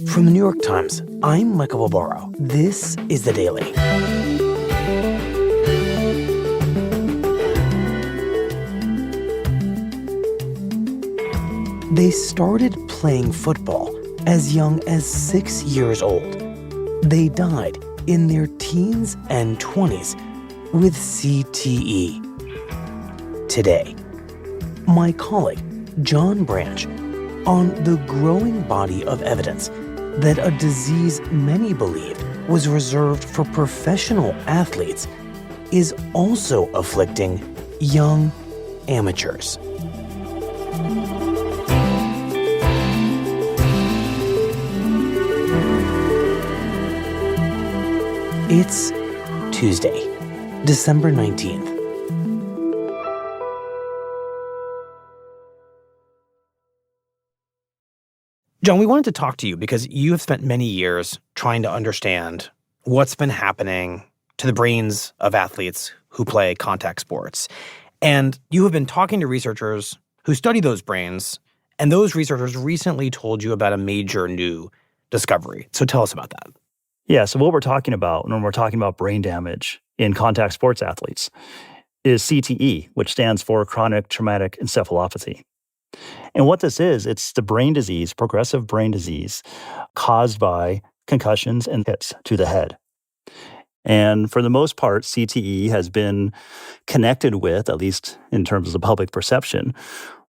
From the New York Times, I'm Michael Barbaro. This is The Daily. They started playing football as young as 6 years old. They died in their teens and 20s with C.T.E. Today, my colleague, John Branch, on the growing body of evidence that a disease many believed was reserved for professional athletes is also afflicting young amateurs. It's Tuesday, December 19th. John, we wanted to talk to you because you have spent many years trying to understand what's been happening to the brains of athletes who play contact sports. And you have been talking to researchers who study those brains, and those researchers recently told you about a major new discovery. So tell us about that. Yeah, so what we're talking about when we're talking about brain damage in contact sports athletes is C.T.E., which stands for chronic traumatic encephalopathy. And what this is, it's the brain disease, progressive brain disease, caused by concussions and hits to the head. And for the most part, C.T.E. has been connected with, at least in terms of the public perception,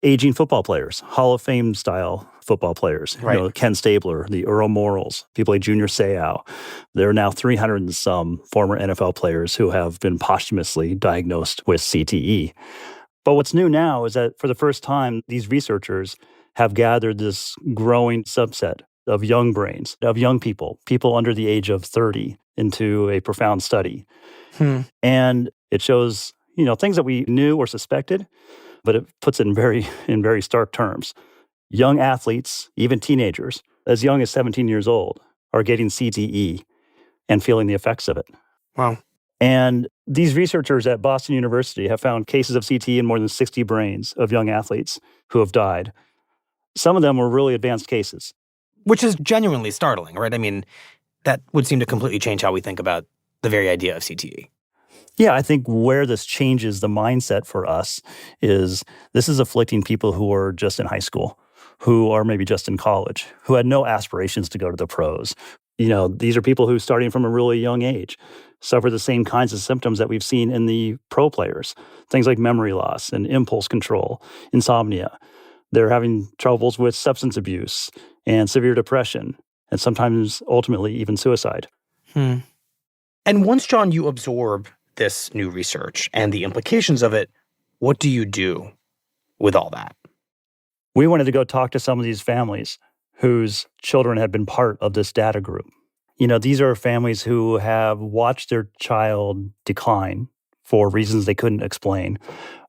aging football players, Hall of Fame style football players. Right. You know, Ken Stabler, the Earl Morralls, people like Junior Seau. There are now 300 and some former NFL players who have been posthumously diagnosed with C.T.E. But what's new now is that for the first time, these researchers have gathered this growing subset of young brains, of young people under the age of 30, into a profound study. And it shows, things that we knew or suspected, but it puts it in very stark terms. Young athletes, even teenagers, as young as 17 years old, are getting C.T.E. and feeling the effects of it. Wow. And these researchers at Boston University have found cases of C.T.E. in more than 60 brains of young athletes who have died. Some of them were really advanced cases. Which is genuinely startling, right? I mean, that would seem to completely change how we think about the very idea of C.T.E. Yeah, I think where this changes the mindset for us is this is afflicting people who are just in high school, who are maybe just in college, who had no aspirations to go to the pros. These are people who, starting from a really young age, suffer the same kinds of symptoms that we've seen in the pro players, things like memory loss and impulse control, insomnia. They're having troubles with substance abuse and severe depression, and sometimes ultimately even suicide. And once, John, you absorb this new research and the implications of it, what do you do with all that? We wanted to go talk to some of these families whose children had been part of this data group. These are families who have watched their child decline for reasons they couldn't explain.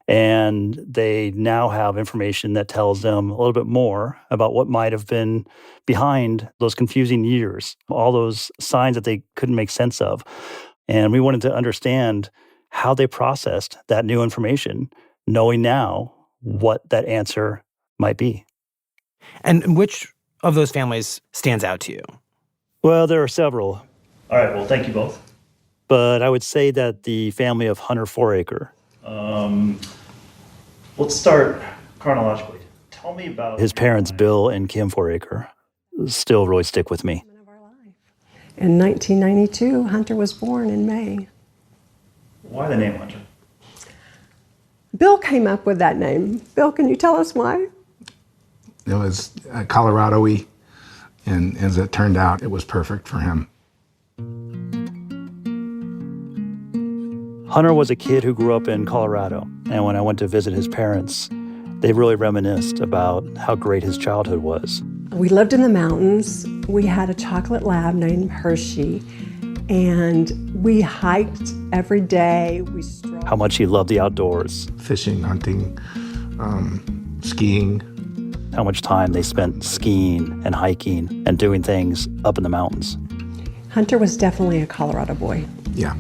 And they now have information that tells them a little bit more about what might have been behind those confusing years, all those signs that they couldn't make sense of. And we wanted to understand how they processed that new information, knowing now what that answer might be. And which of those families stands out to you? Well, there are several. All right, well, thank you both. But I would say that the family of Hunter Foraker. Let's start chronologically. Tell me about his parents, Bill and Kim Foraker. Still really stick with me. In 1992, Hunter was born in May. Why the name Hunter? Bill came up with that name. Bill, can you tell us why? It was Colorado-y, and as it turned out, it was perfect for him. Hunter was a kid who grew up in Colorado, and when I went to visit his parents, they really reminisced about how great his childhood was. We lived in the mountains. We had a chocolate lab named Hershey, and we hiked every day. We strolled. How much he loved the outdoors. Fishing, hunting, skiing. How much time they spent skiing and hiking and doing things up in the mountains. Hunter was definitely a Colorado boy. Yeah.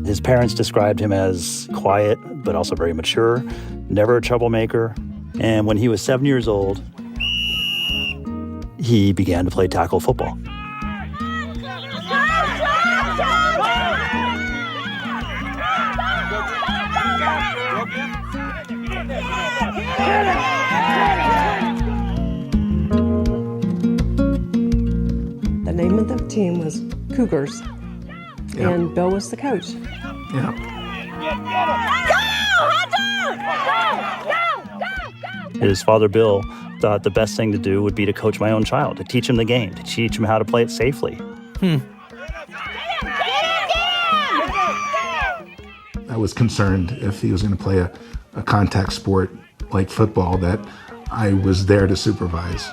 His parents described him as quiet, but also very mature, never a troublemaker. And when he was 7 years old, he began to play tackle football. The name of the team was Cougars, and Bill was the coach. Yeah. His father, Bill, thought the best thing to do would be to coach my own child, to teach him the game, to teach him how to play it safely. I was concerned if he was going to play a contact sport like football that I was there to supervise.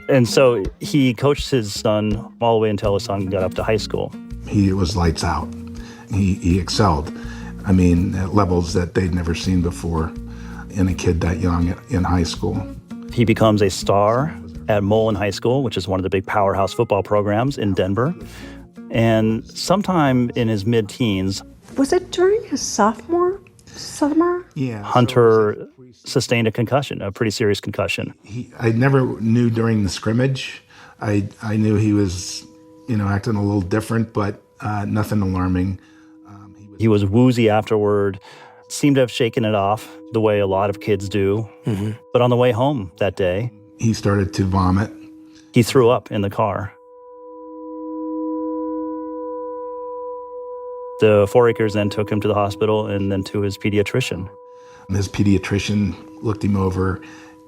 And so he coached his son all the way until his son got up to high school. He was lights out. He excelled. I mean, at levels that they'd never seen before in a kid that young in high school. He becomes a star at Mullen High School, which is one of the big powerhouse football programs in Denver. And sometime in his mid-teens, Was it during his sophomore summer? Yeah. Hunter sustained a concussion, a pretty serious concussion. I never knew during the scrimmage. I knew he was, acting a little different, but nothing alarming. He was woozy afterward, seemed to have shaken it off the way a lot of kids do. Mm-hmm. But on the way home that day, He started to vomit. he threw up in the car. The Forakers then took him to the hospital and then to his pediatrician. His pediatrician looked him over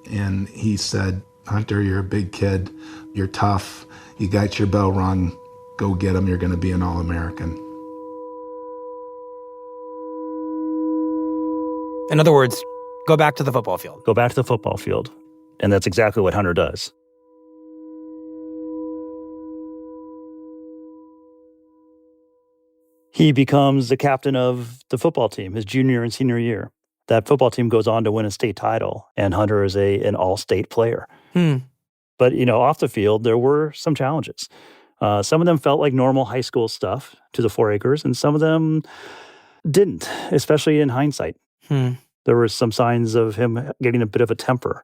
and he said, "Hunter, you're a big kid. You're tough. You got your bell rung. Go get him. You're going to be an All-American." In other words, go back to the football field. Go back to the football field. And that's exactly what Hunter does. He becomes the captain of the football team his junior and senior year. That football team goes on to win a state title, and Hunter is an all-state player. But, off the field, there were some challenges. Some of them felt like normal high school stuff to the Forakers, and some of them didn't, especially in hindsight. There were some signs of him getting a bit of a temper.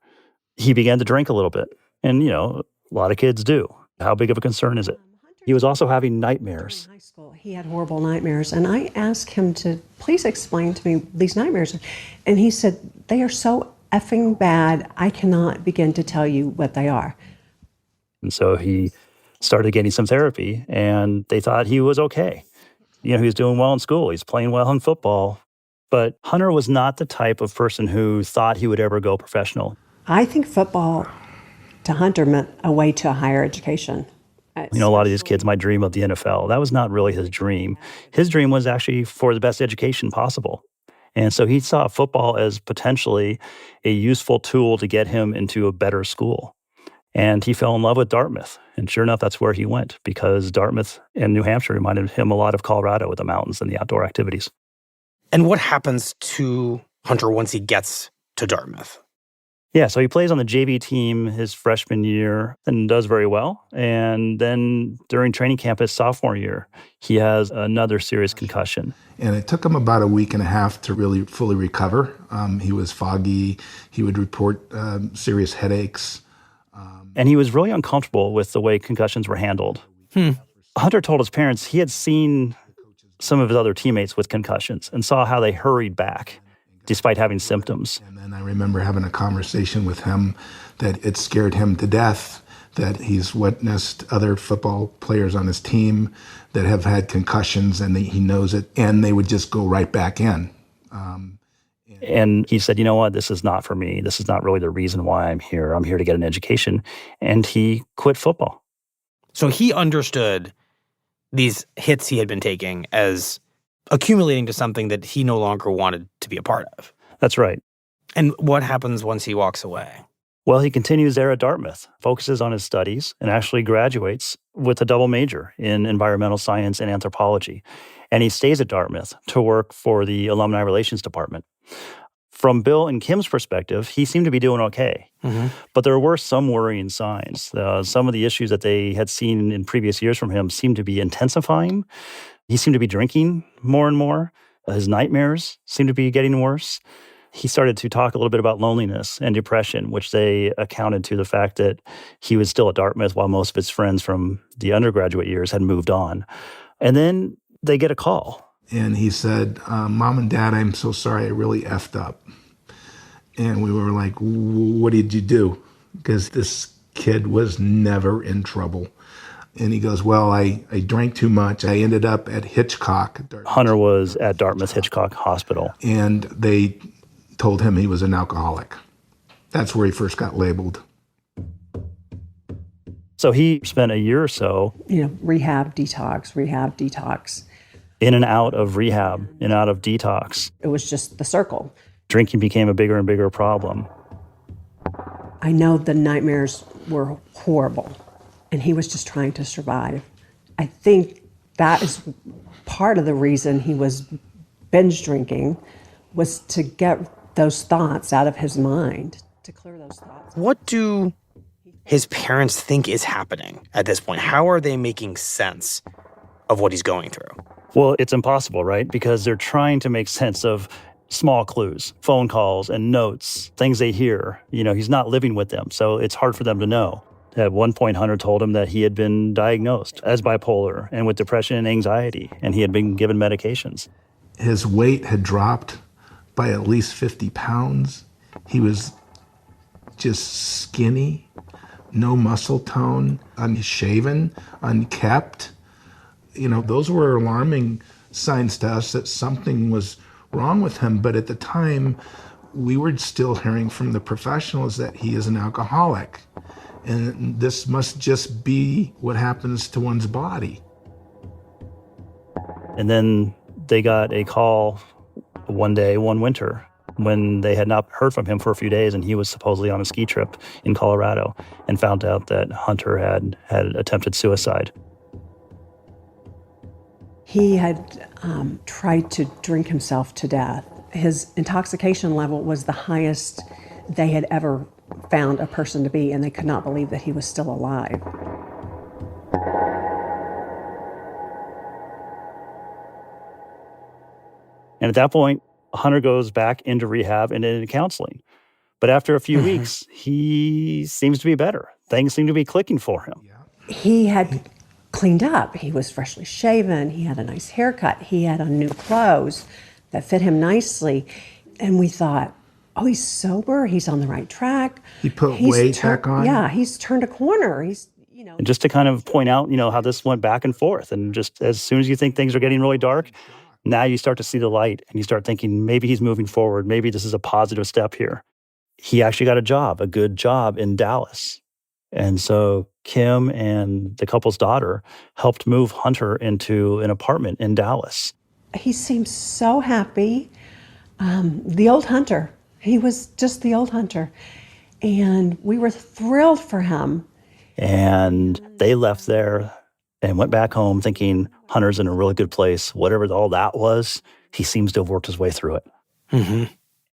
He began to drink a little bit, and, a lot of kids do. How big of a concern is it? He was also having nightmares. In high school, he had horrible nightmares, and I asked him to please explain to me these nightmares. And he said, "They are so effing bad, I cannot begin to tell you what they are." And so he started getting some therapy, and they thought he was okay. He was doing well in school. He's playing well in football. But Hunter was not the type of person who thought he would ever go professional. I think football to Hunter meant a way to a higher education. A lot of these kids might dream of the NFL. That was not really his dream. His dream was actually for the best education possible. And so he saw football as potentially a useful tool to get him into a better school. And he fell in love with Dartmouth. And sure enough, that's where he went, because Dartmouth and New Hampshire reminded him a lot of Colorado with the mountains and the outdoor activities. And what happens to Hunter once he gets to Dartmouth? Yeah, so he plays on the JV team his freshman year and does very well. And then during training camp his sophomore year, he has another serious concussion. And it took him about a week and a half to really fully recover. He was foggy. He would report serious headaches. And he was really uncomfortable with the way concussions were handled. Hunter told his parents he had seen some of his other teammates with concussions and saw how they hurried back despite having symptoms. And then I remember having a conversation with him that it scared him to death, that he's witnessed other football players on his team that have had concussions and he knows it, and they would just go right back in. And he said, "You know what, this is not for me. This is not really the reason why I'm here. I'm here to get an education." And he quit football. So he understood these hits he had been taking as accumulating to something that he no longer wanted to be a part of. That's right. And what happens once he walks away? Well, he continues there at Dartmouth, focuses on his studies, and actually graduates with a double major in environmental science and anthropology. And he stays at Dartmouth to work for the Alumni Relations Department. From Bill and Kim's perspective, he seemed to be doing okay. But there were some worrying signs. Some of the issues that they had seen in previous years from him seemed to be intensifying. He seemed to be drinking more and more. His nightmares seemed to be getting worse. He started to talk a little bit about loneliness and depression, which they accounted to the fact that he was still at Dartmouth while most of his friends from the undergraduate years had moved on. And then they get a call. And he said, Mom and Dad, I'm so sorry, I really effed up. And we were like, what did you do? Because this kid was never in trouble. And he goes, well, I drank too much. I ended up at Hitchcock. Hunter was at Dartmouth Hitchcock Hospital. And they told him he was an alcoholic. That's where he first got labeled. So he spent a year or so. Rehab, detox. In and out of rehab, in and out of detox. It was just the circle. Drinking became a bigger and bigger problem. I know the nightmares were horrible, and he was just trying to survive. I think that is part of the reason he was binge drinking, was to get those thoughts out of his mind, to clear those thoughts. What do his parents think is happening at this point? How are they making sense of what he's going through? Well, it's impossible, right? Because they're trying to make sense of small clues, phone calls and notes, things they hear. He's not living with them, so it's hard for them to know. At one point, Hunter told him that he had been diagnosed as bipolar and with depression and anxiety, and he had been given medications. His weight had dropped by at least 50 pounds. He was just skinny, no muscle tone, unshaven, unkept. Those were alarming signs to us that something was wrong with him. But at the time, we were still hearing from the professionals that he is an alcoholic. And this must just be what happens to one's body. And then they got a call one day, one winter, when they had not heard from him for a few days, and he was supposedly on a ski trip in Colorado, and found out that Hunter had attempted suicide. He had tried to drink himself to death. His intoxication level was the highest they had ever found a person to be, and they could not believe that he was still alive. And at that point, Hunter goes back into rehab and into counseling. But after a few weeks, he seems to be better. Things seem to be clicking for him. He had cleaned up. He was freshly shaven. He had a nice haircut. He had on new clothes that fit him nicely. And we thought, oh, he's sober. He's on the right track. He put weight back on. Yeah, he's turned a corner. And just to kind of point out, how this went back and forth. And just as soon as you think things are getting really dark, now you start to see the light and you start thinking maybe he's moving forward. Maybe this is a positive step here. He actually got a good job in Dallas. And so Kim and the couple's daughter helped move Hunter into an apartment in Dallas. He seemed so happy. The old Hunter. He was just the old Hunter. And we were thrilled for him. And they left there and went back home thinking Hunter's in a really good place. Whatever all that was, he seems to have worked his way through it. Mm-hmm.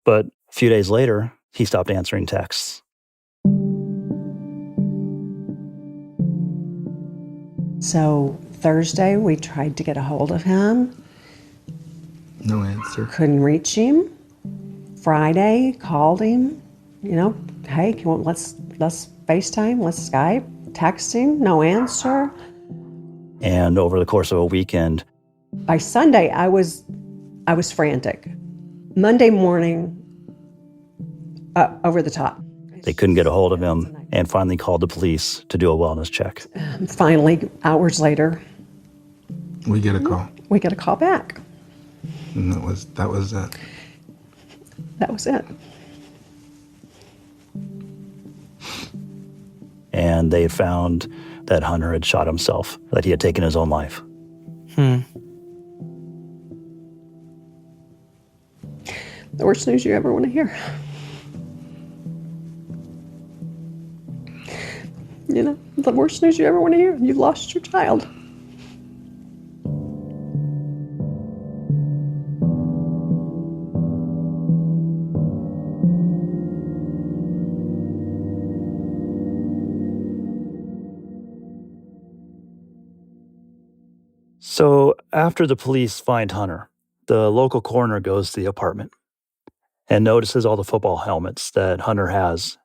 But a few days later, he stopped answering texts. So Thursday, we tried to get a hold of him. No answer. Couldn't reach him. Friday, called him. Hey, let's FaceTime, let's Skype. Texting, no answer. And over the course of a weekend, by Sunday, I was frantic. Monday morning, over the top. They couldn't get a hold of him and finally called the police to do a wellness check. Finally, hours later, we get a call. We get a call back. And that was it. That was it. And they found that Hunter had shot himself, that he had taken his own life. The worst news you ever want to hear. The worst news you ever want to hear. You've lost your child. So after the police find Hunter the local coroner goes to the apartment and notices all the football helmets that Hunter has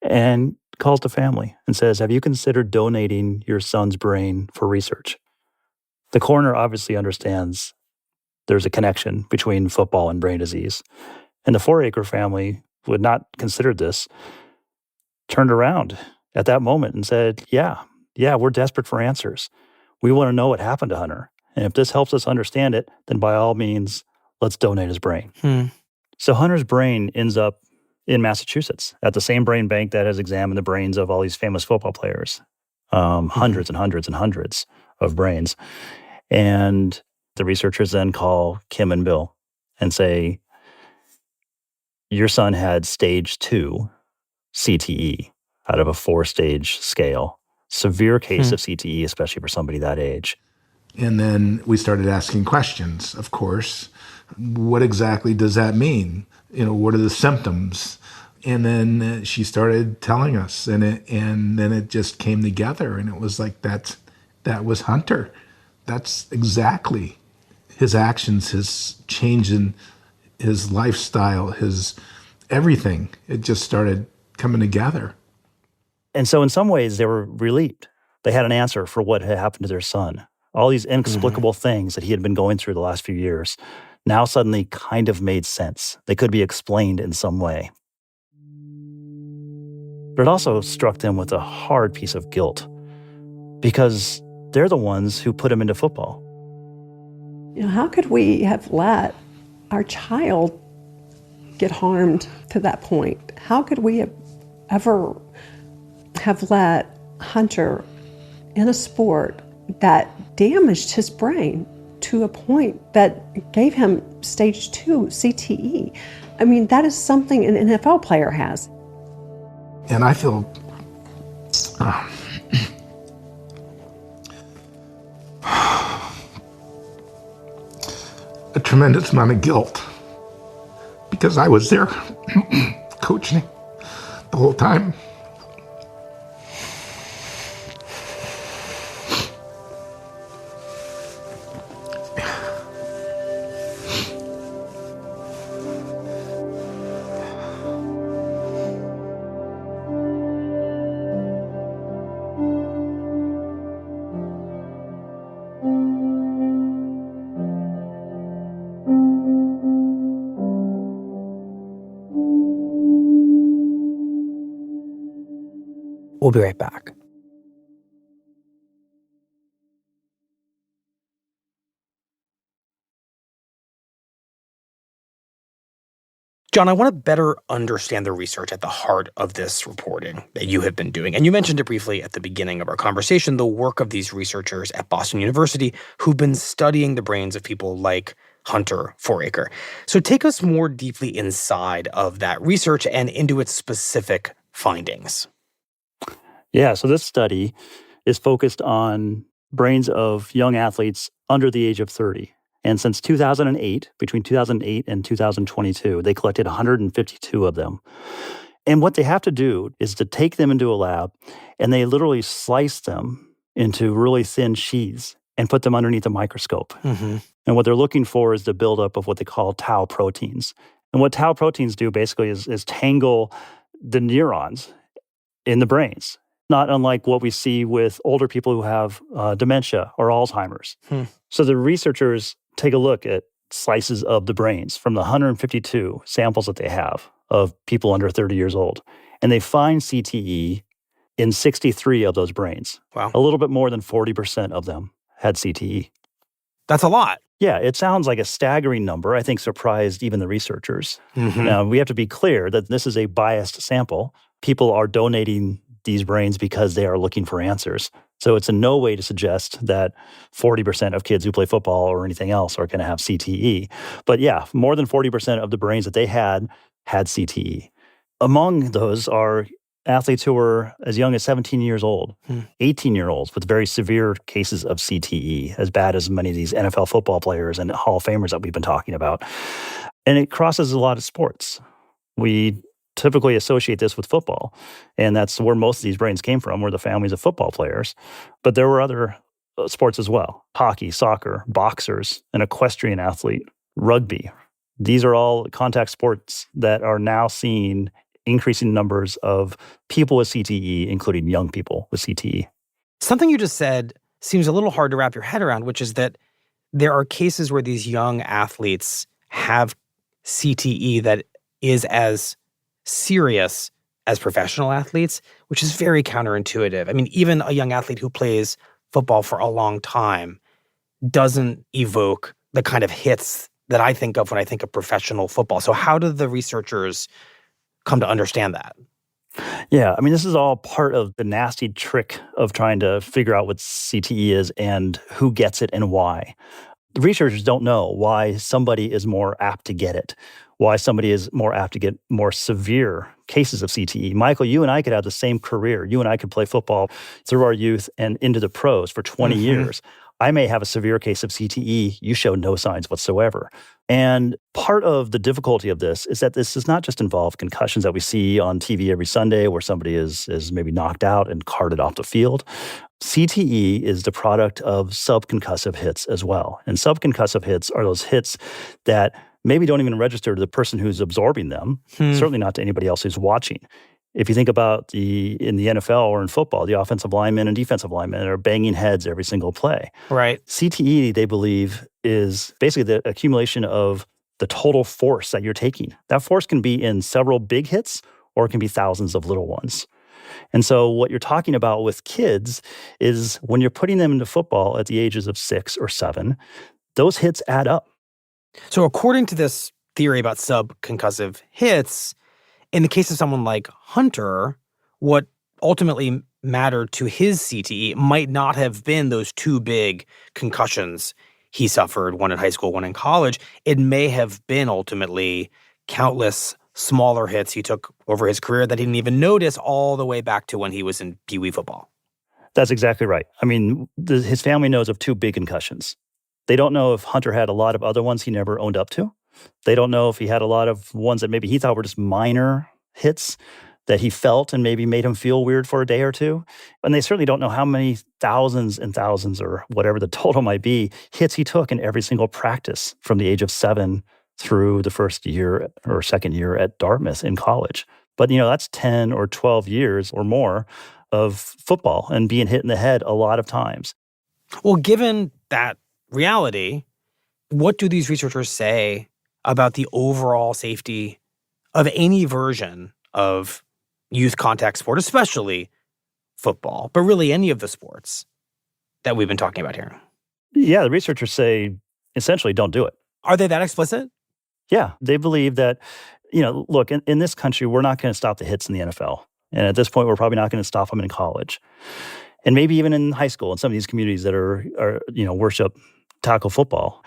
and calls the family and says, have you considered donating your son's brain for research? The coroner obviously understands there's a connection between football and brain disease. And the Foraker family would not consider this, turned around at that moment and said, yeah, we're desperate for answers. We want to know what happened to Hunter. And if this helps us understand it, then by all means, let's donate his brain. So Hunter's brain ends up in Massachusetts at the same brain bank that has examined the brains of all these famous football players, hundreds and hundreds and hundreds of brains. And the researchers then call Kim and Bill and say, your son had stage 2 C.T.E. out of a 4-stage scale. Severe case of C.T.E., especially for somebody that age. And then we started asking questions, of course. What exactly does that mean? What are the symptoms? And then she started telling us, and then it just came together, and it was like that was Hunter. That's exactly his actions, his change in his lifestyle, his everything. It just started coming together. And so in some ways, they were relieved. They had an answer for what had happened to their son. All these inexplicable things that he had been going through the last few years now suddenly kind of made sense. They could be explained in some way. But it also struck them with a hard piece of guilt because they're the ones who put him into football. How could we have let our child get harmed to that point? How could we ever have let Hunter in a sport that damaged his brain to a point that gave him stage 2 C.T.E.? I mean, that is something an NFL player has. And I feel a tremendous amount of guilt because I was there coaching the whole time. We'll be right back. John, I want to better understand the research at the heart of this reporting that you have been doing. And you mentioned it briefly at the beginning of our conversation, the work of these researchers at Boston University who've been studying the brains of people like Hunter Foraker. So take us more deeply inside of that research and into its specific findings. Yeah, so this study is focused on brains of young athletes under the age of 30. And since 2008, between 2008 and 2022, they collected 152 of them. And what they have to do is to take them into a lab, and they literally slice them into really thin sheaths and put them underneath a microscope. And what they're looking for is the buildup of what they call tau proteins. And what tau proteins do basically is tangle the neurons in the brains, not unlike what we see with older people who have dementia or Alzheimer's. So the researchers take a look at slices of the brains from the 152 samples that they have of people under 30 years old, and they find C.T.E. in 63 of those brains. Wow. A little bit more than 40% of them had C.T.E. That's a lot. Yeah, it sounds like a staggering number. I think surprised even the researchers. Now, we have to be clear that this is a biased sample. People are donating these brains because they are looking for answers. So it's in no way to suggest that 40% of kids who play football or anything else are going to have C.T.E. But yeah, more than 40% of the brains that they had C.T.E. Among those are athletes who were as young as 17 years old, 18-year-olds with very severe cases of C.T.E., as bad as many of these NFL football players and Hall of Famers that we've been talking about. And it crosses a lot of sports. We typically associate this with football, and that's where most of these brains came from, were the families of football players. But there were other sports as well. Hockey, soccer, boxers, an equestrian athlete, rugby. These are all contact sports that are now seeing increasing numbers of people with CTE, including young people with CTE. Something you just said seems a little hard to wrap your head around, which is that there are cases where these young athletes have CTE that is as serious as professional athletes, which is very counterintuitive. I mean, even a young athlete who plays football for a long time doesn't evoke the kind of hits that I think of when I think of professional football. So how do the researchers come to understand that? Yeah, I mean, this is all part of the nasty trick of trying to figure out what CTE is and who gets it and why. The researchers don't know why somebody is more apt to get it, why somebody is more apt to get more severe cases of CTE. Michael, you and I could have the same career. You and I could play football through our youth and into the pros for 20 years. I may have a severe case of CTE. You show no signs whatsoever. And part of the difficulty of this is that this does not just involve concussions that we see on TV every Sunday where somebody is maybe knocked out and carted off the field. CTE is the product of subconcussive hits as well. And subconcussive hits are those hits that maybe don't even register to the person who's absorbing them, certainly not to anybody else who's watching. If you think about in the NFL or in football, the offensive linemen and defensive linemen are banging heads every single play. Right. CTE, they believe, is basically the accumulation of the total force that you're taking. That force can be in several big hits or it can be thousands of little ones. And so what you're talking about with kids is when you're putting them into football at the ages of 6 or 7, those hits add up. So according to this theory about subconcussive hits, in the case of someone like Hunter, what ultimately mattered to his CTE might not have been those two big concussions he suffered, one in high school, one in college. It may have been ultimately countless smaller hits he took over his career that he didn't even notice all the way back to when he was in Pee Wee football. That's exactly right. I mean, his family knows of 2 big concussions. They don't know if Hunter had a lot of other ones he never owned up to. They don't know if he had a lot of ones that maybe he thought were just minor hits that he felt and maybe made him feel weird for a day or two. And they certainly don't know how many thousands and thousands or whatever the total might be, hits he took in every single practice from the age of 7 through the first year or second year at Dartmouth in college. But, that's 10 or 12 years or more of football and being hit in the head a lot of times. Well, given that reality, what do these researchers say about the overall safety of any version of youth contact sport, especially football, but really any of the sports that we've been talking about here? Yeah, the researchers say essentially don't do it. Are they that explicit? Yeah, they believe that, look, in this country, we're not going to stop the hits in the NFL. And at this point, we're probably not going to stop them in college. And maybe even in high school in some of these communities that are worship tackle football.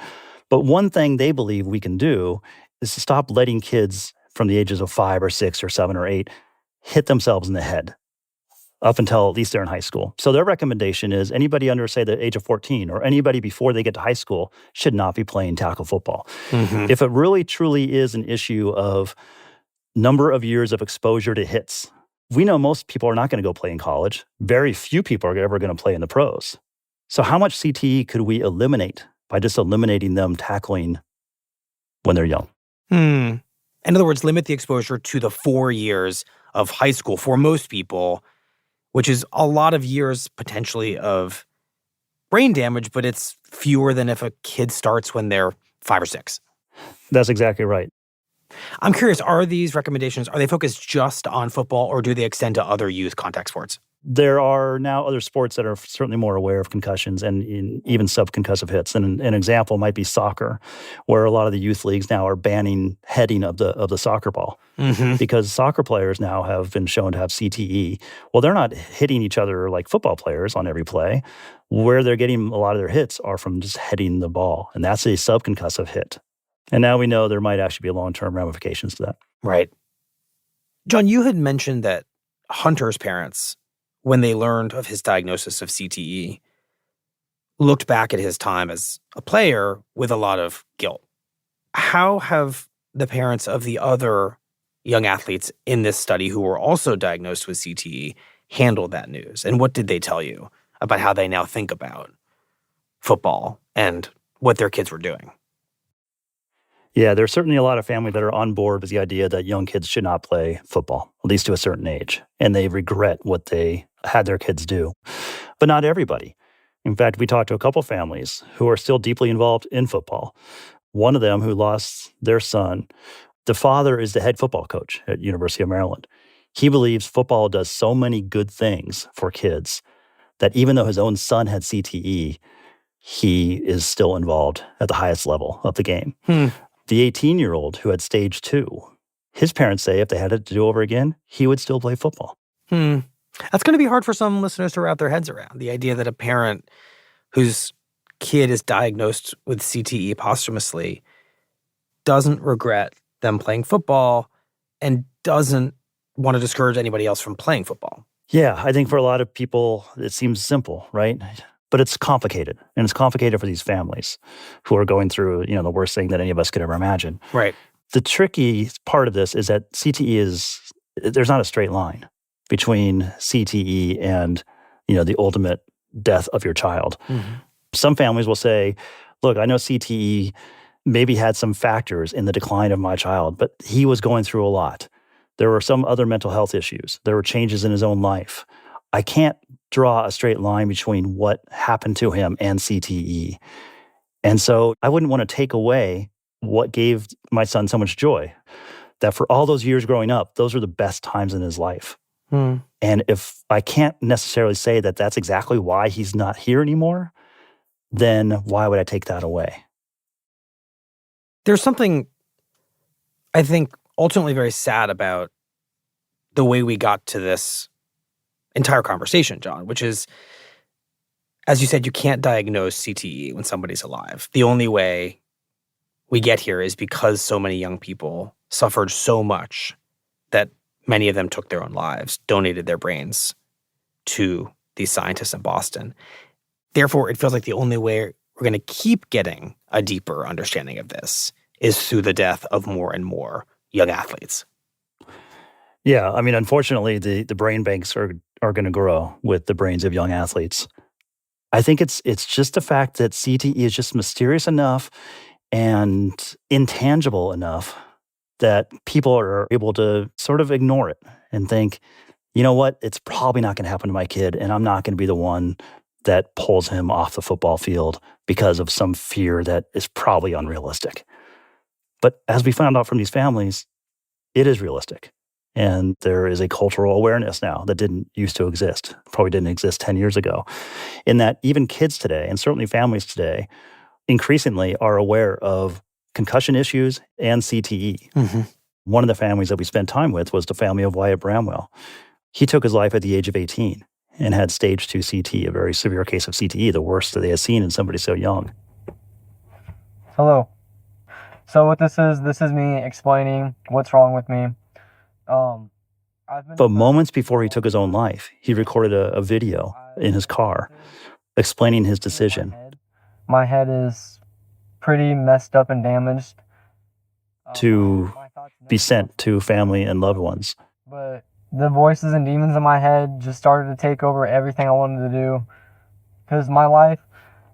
But one thing they believe we can do is to stop letting kids from the ages of 5 or 6 or 7 or 8 hit themselves in the head up until at least they're in high school. So their recommendation is anybody under, say, the age of 14 or anybody before they get to high school should not be playing tackle football. If it really, truly is an issue of number of years of exposure to hits, we know most people are not going to go play in college. Very few people are ever going to play in the pros. So how much CTE could we eliminate by just eliminating them tackling when they're young? In other words, limit the exposure to the 4 years of high school for most people, which is a lot of years potentially of brain damage, but it's fewer than if a kid starts when they're 5 or 6. That's exactly right. I'm curious, are these recommendations, are they focused just on football or do they extend to other youth contact sports? There are now other sports that are certainly more aware of concussions and even subconcussive hits. And an example might be soccer, where a lot of the youth leagues now are banning heading of the soccer ball because soccer players now have been shown to have CTE. Well, they're not hitting each other like football players on every play. Where they're getting a lot of their hits are from just heading the ball, and that's a subconcussive hit. And now we know there might actually be long-term ramifications to that. Right. John, you had mentioned that Hunter's parents, when they learned of his diagnosis of CTE, looked back at his time as a player with a lot of guilt. How have the parents of the other young athletes in this study who were also diagnosed with CTE handled that news? And what did they tell you about how they now think about football and what their kids were doing. Yeah, there's certainly a lot of families that are on board with the idea that young kids should not play football, at least to a certain age, and they regret what they had their kids do. But not everybody. In fact, we talked to a couple families who are still deeply involved in football. One of them who lost their son, the father is the head football coach at University of Maryland. He believes football does so many good things for kids that even though his own son had CTE, he is still involved at the highest level of the game. The 18-year-old who had stage 2, his parents say if they had it to do over again, he would still play football. That's going to be hard for some listeners to wrap their heads around. The idea that a parent whose kid is diagnosed with CTE posthumously doesn't regret them playing football and doesn't want to discourage anybody else from playing football. Yeah, I think for a lot of people, it seems simple, right? But it's complicated, and it's complicated for these families who are going through, the worst thing that any of us could ever imagine. Right. The tricky part of this is that CTE there's not a straight line between CTE and, the ultimate death of your child. Some families will say, look, I know CTE maybe had some factors in the decline of my child, but he was going through a lot. There were some other mental health issues. There were changes in his own life. I can't draw a straight line between what happened to him and CTE. And so I wouldn't want to take away what gave my son so much joy, that for all those years growing up, those were the best times in his life. And if I can't necessarily say that that's exactly why he's not here anymore, then why would I take that away? There's something, I think, ultimately very sad about the way we got to this entire conversation, John, which is, as you said, you can't diagnose CTE when somebody's alive. The only way we get here is because so many young people suffered so much that many of them took their own lives, donated their brains to these scientists in Boston. Therefore, it feels like the only way we're going to keep getting a deeper understanding of this is through the death of more and more young athletes. Yeah, I mean, unfortunately, the brain banks are going to grow with the brains of young athletes. I think it's just the fact that CTE is just mysterious enough and intangible enough that people are able to sort of ignore it and think, you know what, it's probably not going to happen to my kid, and I'm not going to be the one that pulls him off the football field because of some fear that is probably unrealistic. But as we found out from these families, it is realistic. And there is a cultural awareness now that didn't used to exist, probably didn't exist 10 years ago, in that even kids today, and certainly families today, increasingly are aware of concussion issues and CTE. One of the families that we spent time with was the family of Wyatt Bramwell. He took his life at the age of 18 and had stage 2 CTE, a very severe case of CTE, the worst that they had seen in somebody so young. Hello. So what this is me explaining what's wrong with me. But moments before he took his own life, he recorded a video in his car explaining his decision. My head is pretty messed up and damaged. To be sent to family and loved ones. But the voices and demons in my head just started to take over everything I wanted to do. Because my life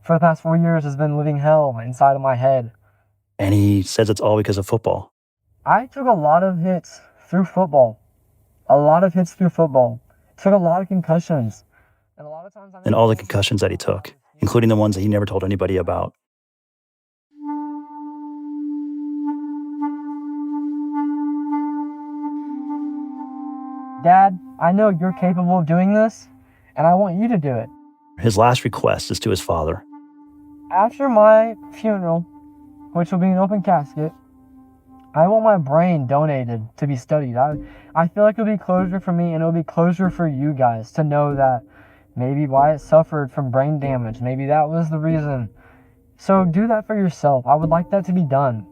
for the past 4 years has been living hell inside of my head. And he says it's all because of football. I took a lot of hits through football. Took a lot of concussions. And a lot of times and all the concussions that he took, including the ones that he never told anybody about. Dad, I know you're capable of doing this, and I want you to do it. His last request is to his father. After my funeral, which will be an open casket, I want my brain donated to be studied. I feel like it'll be closure for me, and it'll be closure for you guys to know that maybe Wyatt suffered from brain damage. Maybe that was the reason. So do that for yourself. I would like that to be done.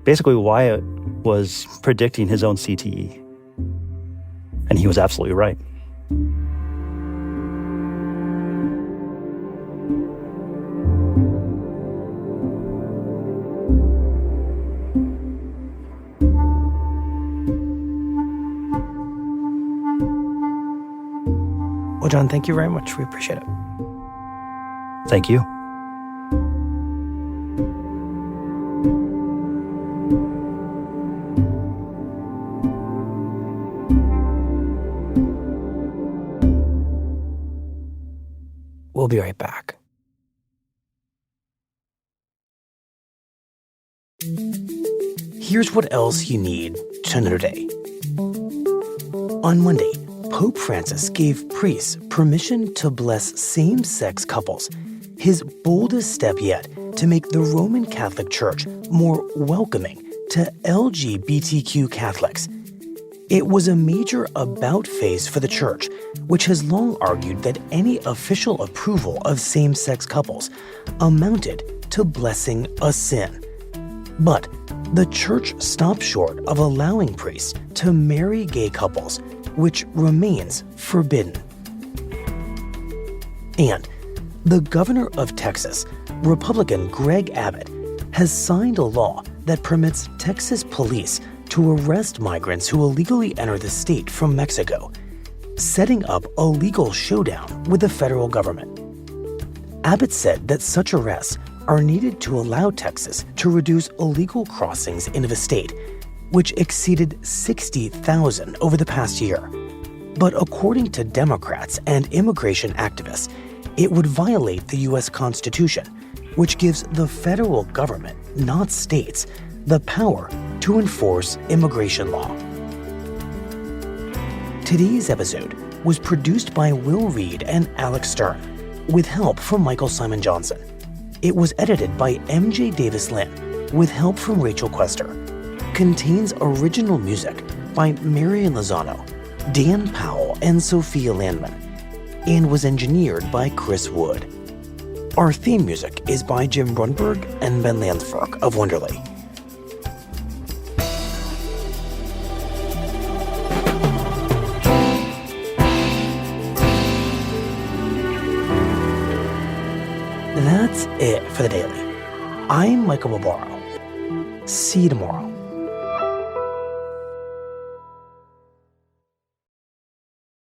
Basically, Wyatt was predicting his own CTE. And he was absolutely right. Well, John, thank you very much. We appreciate it. Thank you. We'll be right back. Here's what else you need to know today. On Monday, Pope Francis gave priests permission to bless same-sex couples, his boldest step yet to make the Roman Catholic Church more welcoming to LGBTQ Catholics. It was a major about-face for the Church, which has long argued that any official approval of same-sex couples amounted to blessing a sin. But the Church stopped short of allowing priests to marry gay couples, which remains forbidden. And the governor of Texas, Republican Greg Abbott, has signed a law that permits Texas police to arrest migrants who illegally enter the state from Mexico, setting up a legal showdown with the federal government. Abbott said that such arrests are needed to allow Texas to reduce illegal crossings into the state, which exceeded 60,000 over the past year. But according to Democrats and immigration activists, it would violate the U.S. Constitution, which gives the federal government, not states, the power to enforce immigration law. Today's episode was produced by Will Reed and Alex Stern, with help from Michael Simon Johnson. It was edited by MJ Davis Lynn, with help from Rachel Quester. Contains original music by Marian Lozano, Dan Powell, and Sophia Landman, and was engineered by Chris Wood. Our theme music is by Jim Brunberg and Ben Landsberg of Wonderly. That's it for the Daily. I'm Michael Barbaro. See you tomorrow.